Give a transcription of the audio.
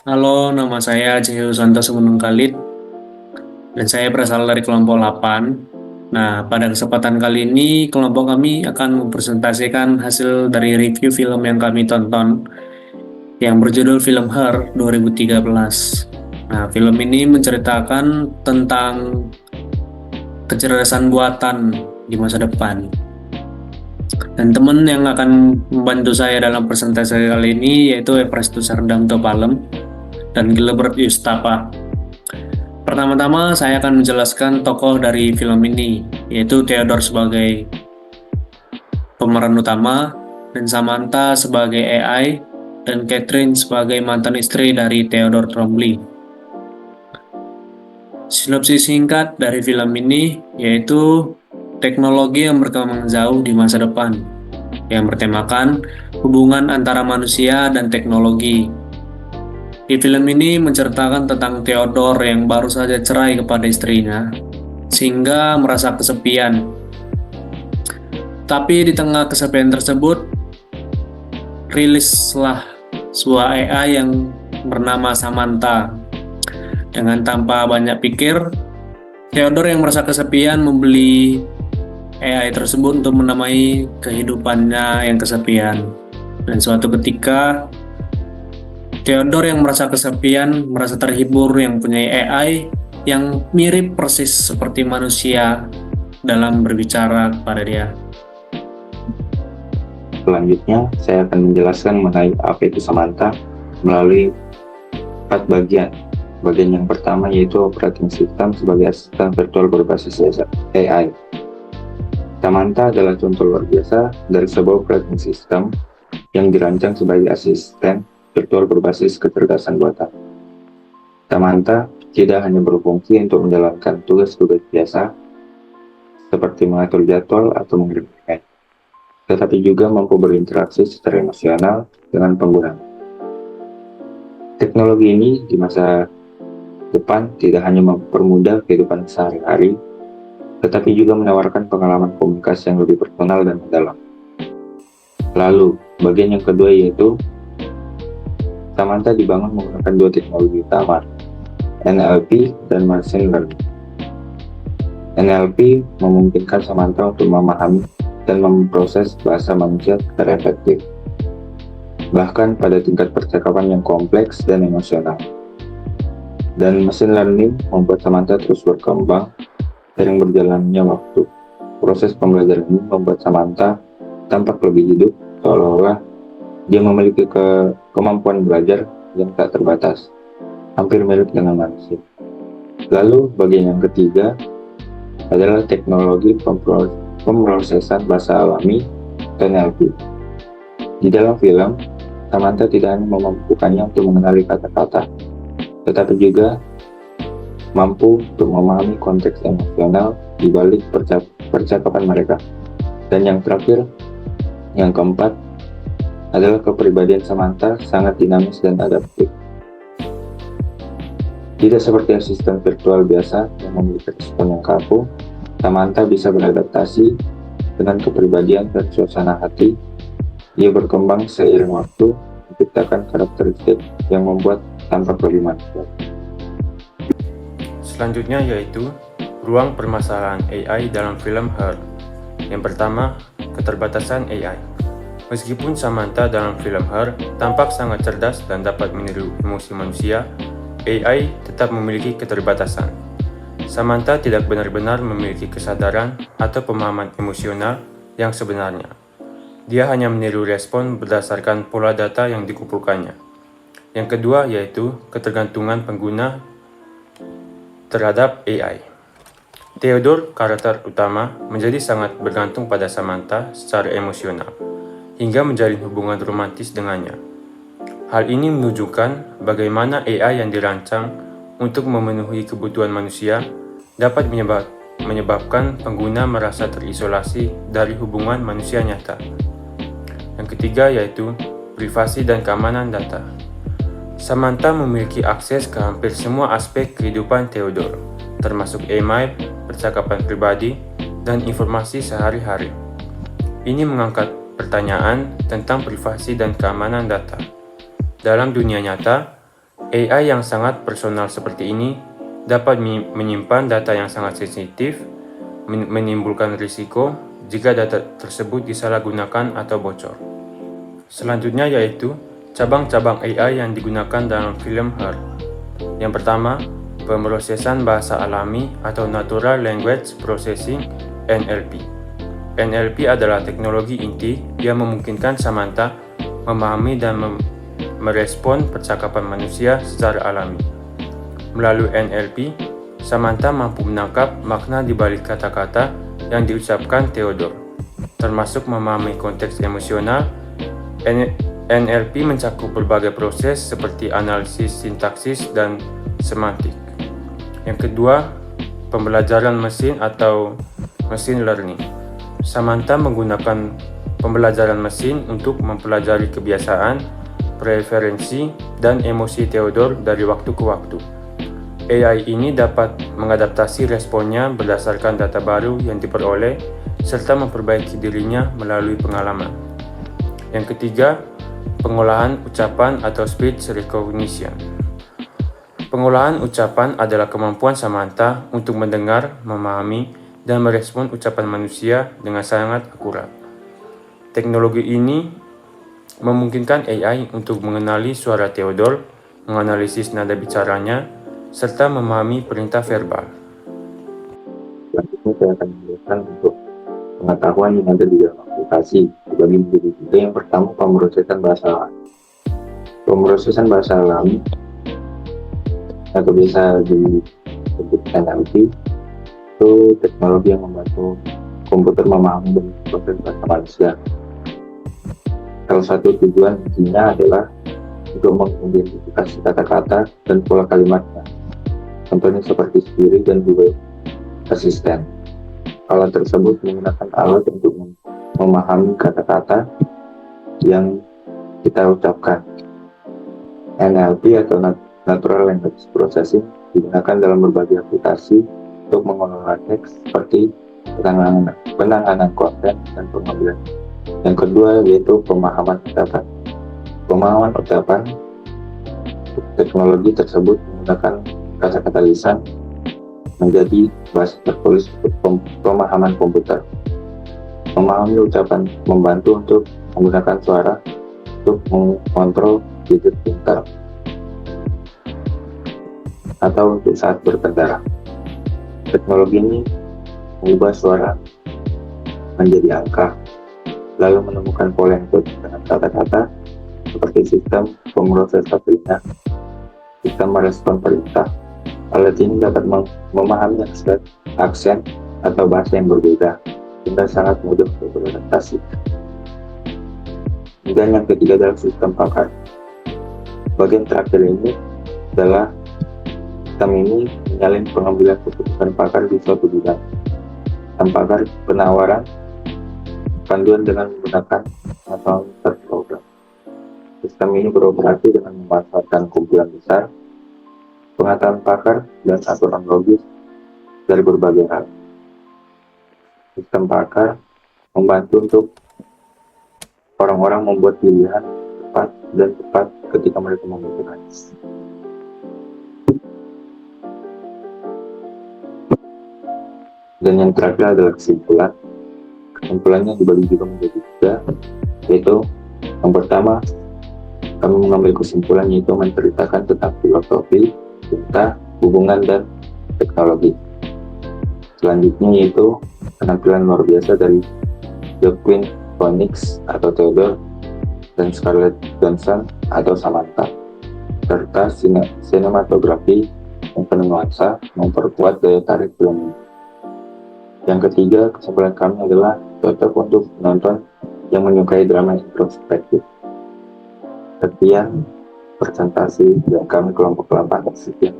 Halo, nama saya Cahyo Santoso Gunung Khalid dan saya berasal dari kelompok 8. Nah, pada kesempatan kali ini kelompok kami akan mempresentasikan hasil dari review film yang kami tonton yang berjudul film Her 2013. Nah, film ini menceritakan tentang kecerdasan buatan di masa depan. Dan teman yang akan membantu saya dalam presentasi kali ini yaitu Eprestus Sardam Topalem dan Gilbert Yustapa. Pertama-tama saya akan menjelaskan tokoh dari film ini, yaitu Theodore sebagai pemeran utama, dan Samantha sebagai AI, dan Catherine sebagai mantan istri dari Theodore Trombley. Sinopsis singkat dari film ini yaitu teknologi yang berkembang jauh di masa depan, yang bertemakan hubungan antara manusia dan teknologi. Di film ini menceritakan tentang Theodore yang baru saja cerai kepada istrinya, sehingga merasa kesepian. Tapi di tengah kesepian tersebut, rilislah sebuah AI yang bernama Samantha. Dengan tanpa banyak pikir, Theodore yang merasa kesepian membeli AI tersebut untuk menamai kehidupannya yang kesepian. Dan suatu ketika, Theodore yang merasa kesepian, merasa terhibur yang punya AI yang mirip persis seperti manusia dalam berbicara kepada dia. Selanjutnya, saya akan menjelaskan mengenai apa itu Samantha melalui 4 bagian. Bagian yang pertama yaitu operating system sebagai asisten virtual berbasis AI. Samantha adalah contoh luar biasa dari sebuah operating system yang dirancang sebagai asisten virtual berbasis kecerdasan buatan. Samantha tidak hanya berfungsi untuk menjalankan tugas-tugas biasa seperti mengatur jadwal atau mengirim email, tetapi juga mampu berinteraksi secara emosional dengan pengguna. Teknologi ini di masa depan tidak hanya mempermudah kehidupan sehari-hari, tetapi juga menawarkan pengalaman komunikasi yang lebih personal dan mendalam. Lalu, bagian yang kedua yaitu Samantha dibangun menggunakan 2 teknologi utama, NLP dan Machine Learning. NLP memungkinkan Samantha untuk memahami dan memproses bahasa manusia secara efektif, bahkan pada tingkat percakapan yang kompleks dan emosional. Dan Machine Learning membuat Samantha terus berkembang seiring berjalannya waktu. Proses pembelajaran ini membuat Samantha tampak lebih hidup, seolah-olah dia memiliki kemampuan belajar yang tak terbatas, hampir mirip dengan manusia. Lalu bagian yang ketiga adalah teknologi pemrosesan bahasa alami NLP. Di dalam film, Samantha tidak hanya memampukannya untuk mengenali kata-kata, tetapi juga mampu untuk memahami konteks emosional di balik percakapan mereka. Dan yang terakhir, yang keempat, adalah kepribadian Samantha sangat dinamis dan adaptif. Tidak seperti asisten virtual biasa yang memiliki respon yang kaku, Samantha bisa beradaptasi dengan kepribadian dan suasana hati. Ia berkembang seiring waktu, menciptakan karakteristik yang membuat tampak lebih manusiawi. Selanjutnya yaitu ruang permasalahan AI dalam film Her. Yang pertama, keterbatasan AI. Meskipun Samantha dalam film Her tampak sangat cerdas dan dapat meniru emosi manusia, AI tetap memiliki keterbatasan. Samantha tidak benar-benar memiliki kesadaran atau pemahaman emosional yang sebenarnya. Dia hanya meniru respon berdasarkan pola data yang dikumpulkannya. Yang kedua yaitu ketergantungan pengguna terhadap AI. Theodore, karakter utama, menjadi sangat bergantung pada Samantha secara emosional, hingga menjalin hubungan romantis dengannya. Hal ini menunjukkan bagaimana AI yang dirancang untuk memenuhi kebutuhan manusia dapat menyebabkan pengguna merasa terisolasi dari hubungan manusia nyata. Yang ketiga yaitu privasi dan keamanan data. Samantha memiliki akses ke hampir semua aspek kehidupan Theodore, termasuk email, percakapan pribadi, dan informasi sehari-hari. Ini mengangkat pertanyaan tentang privasi dan keamanan data. Dalam dunia nyata, AI yang sangat personal seperti ini dapat menyimpan data yang sangat sensitif, menimbulkan risiko jika data tersebut disalahgunakan atau bocor. Selanjutnya yaitu cabang-cabang AI yang digunakan dalam film Her. Yang pertama, pemrosesan bahasa alami atau Natural Language Processing (NLP). NLP adalah teknologi inti yang memungkinkan Samantha memahami dan merespon percakapan manusia secara alami. Melalui NLP, Samantha mampu menangkap makna di balik kata-kata yang diucapkan Theodore, termasuk memahami konteks emosional. NLP mencakup berbagai proses seperti analisis sintaksis dan semantik. Yang kedua, pembelajaran mesin atau machine learning. Samantha menggunakan pembelajaran mesin untuk mempelajari kebiasaan, preferensi, dan emosi Theodore dari waktu ke waktu. AI ini dapat mengadaptasi responnya berdasarkan data baru yang diperoleh serta memperbaiki dirinya melalui pengalaman. Yang ketiga, pengolahan ucapan atau speech recognition. Pengolahan ucapan adalah kemampuan Samantha untuk mendengar, memahami, dan merespon ucapan manusia dengan sangat akurat. Teknologi ini memungkinkan AI untuk mengenali suara Theodore, menganalisis nada bicaranya, serta memahami perintah verbal. Selanjutnya saya akan menjelaskan untuk pengetahuan yang ada di dalam aplikasi dibagi menjadi tiga. Yang pertama, pemrosesan bahasa alami. Pemrosesan bahasa alami atau biasa disebut NLP itu teknologi yang membantu komputer memahami dan memproses bahasa manusia. Salah satu tujuan intinya adalah untuk mengidentifikasi kata-kata dan pola kalimatnya, contohnya seperti sendiri dan juga asisten. Alat tersebut menggunakan alat untuk memahami kata-kata yang kita ucapkan. NLP atau Natural Language Processing digunakan dalam berbagai aplikasi untuk mengelola teks seperti penanganan konten dan pengambilan. Yang kedua yaitu pemahaman ucapan. Pemahaman ucapan, teknologi tersebut menggunakan kata-kata lisan menjadi bahasa tertulis untuk pemahaman komputer. Memahami ucapan membantu untuk menggunakan suara untuk mengontrol gadget pintar atau untuk saat berkendara. Teknologi ini mengubah suara menjadi angka, lalu menemukan pola yang cocok dengan kata-kata seperti sistem pemroses telinga, sistem merespon perintah. Alat ini dapat memahami aksen atau bahasa yang berbeda, sehingga sangat mudah untuk beradaptasi. Dan yang ketiga adalah sistem pakar. Bagian terakhir ini adalah sistem ini menyalin pengambilan keputusan pakar di suatu bidang. Sistem pakar penawaran panduan dengan menggunakan atau terprogram. Sistem ini beroperasi dengan memanfaatkan kumpulan besar, pengetahuan pakar, dan aturan logis dari berbagai hal. Sistem pakar membantu untuk orang-orang membuat pilihan cepat dan tepat ketika mereka membutuhkan. Dan yang terakhir adalah kesimpulan. Kesimpulannya dibagi juga menjadi tiga, yaitu yang pertama, kami mengambil kesimpulan yaitu menceritakan tentang filosofi, cinta, hubungan, dan teknologi. Selanjutnya yaitu penampilan luar biasa dari Joaquin Phoenix atau Theodore dan Scarlett Johansson atau Samantha, serta sinematografi yang penuh nuansa memperkuat daya tarik film ini. Yang ketiga, kesimpulan kami adalah cocok untuk penonton yang menyukai drama introspektif. Sekian presentasi dari kami kelompok 8. Sekian.